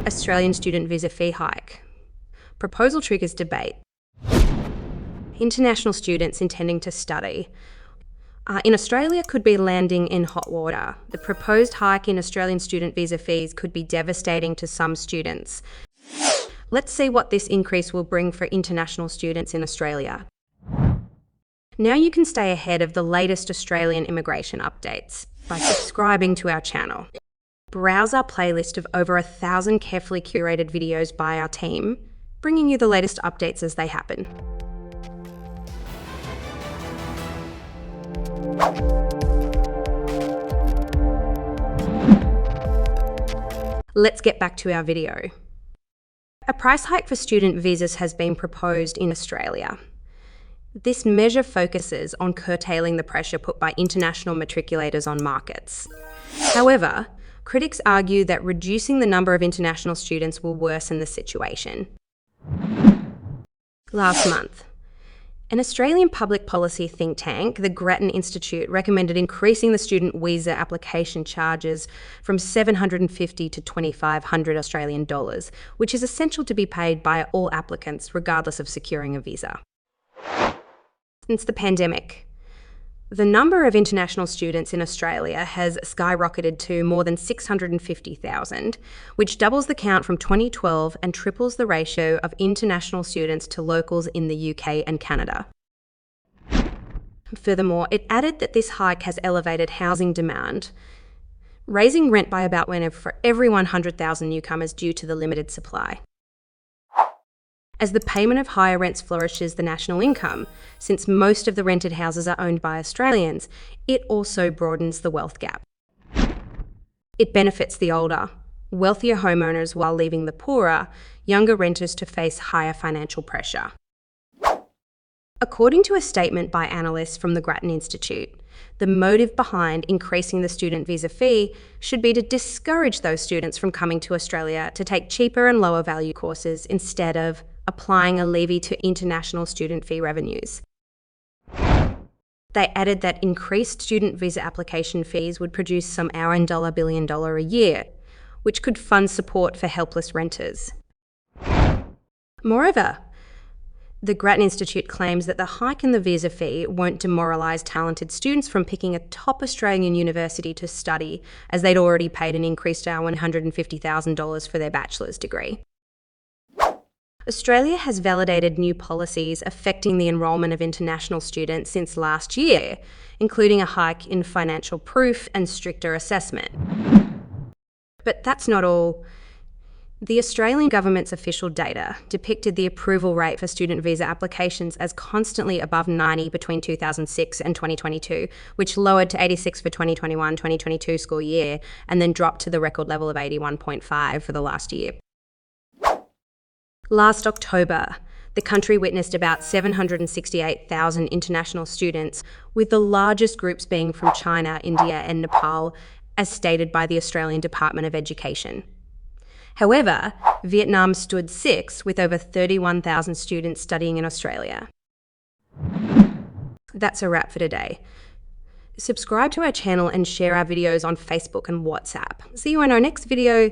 Australian student visa fee hike. Proposal triggers debate. International students intending to study in Australia could be landing in hot water. The proposed hike in Australian student visa fees could be devastating to some students. Let's see what this increase will bring for international students in Australia. Now you can stay ahead of the latest Australian immigration updates by subscribing to our channel. Browse our playlist of over 1,000 carefully curated videos by our team, bringing you the latest updates as they happen. Let's get back to our video. A price hike for student visas has been proposed in Australia. This measure focuses on curtailing the pressure put by international matriculators on markets. However, critics argue that reducing the number of international students will worsen the situation. Last month, an Australian public policy think tank, the Grattan Institute, recommended increasing the student visa application charges from $750 to $2,500 Australian dollars, which is essential to be paid by all applicants regardless of securing a visa. Since the pandemic, the number of international students in Australia has skyrocketed to more than 650,000, which doubles the count from 2012 and triples the ratio of international students to locals in the UK and Canada. Furthermore, it added that this hike has elevated housing demand, raising rent by about one for every 100,000 newcomers due to the limited supply. As the payment of higher rents flourishes the national income, since most of the rented houses are owned by Australians, it also broadens the wealth gap. It benefits the older, wealthier homeowners while leaving the poorer, younger renters to face higher financial pressure. According to a statement by analysts from the Grattan Institute, the motive behind increasing the student visa fee should be to discourage those students from coming to Australia to take cheaper and lower value courses instead of applying a levy to international student fee revenues. They added that increased student visa application fees would produce some $1 billion a year, which could fund support for helpless renters. Moreover, the Grattan Institute claims that the hike in the visa fee won't demoralise talented students from picking a top Australian university to study, as they'd already paid an increased $150,000 for their bachelor's degree. Australia has validated new policies affecting the enrolment of international students since last year, including a hike in financial proof and stricter assessment. But that's not all. The Australian government's official data depicted the approval rate for student visa applications as constantly above 90 between 2006 and 2022, which lowered to 86 for 2021-2022 school year and then dropped to the record level of 81.5 for the last year. Last October, the country witnessed about 768,000 international students, with the largest groups being from China, India and Nepal, as stated by the Australian Department of Education. However, Vietnam stood sixth with over 31,000 students studying in Australia. That's a wrap for today. Subscribe to our channel and share our videos on Facebook and WhatsApp. See you in our next video.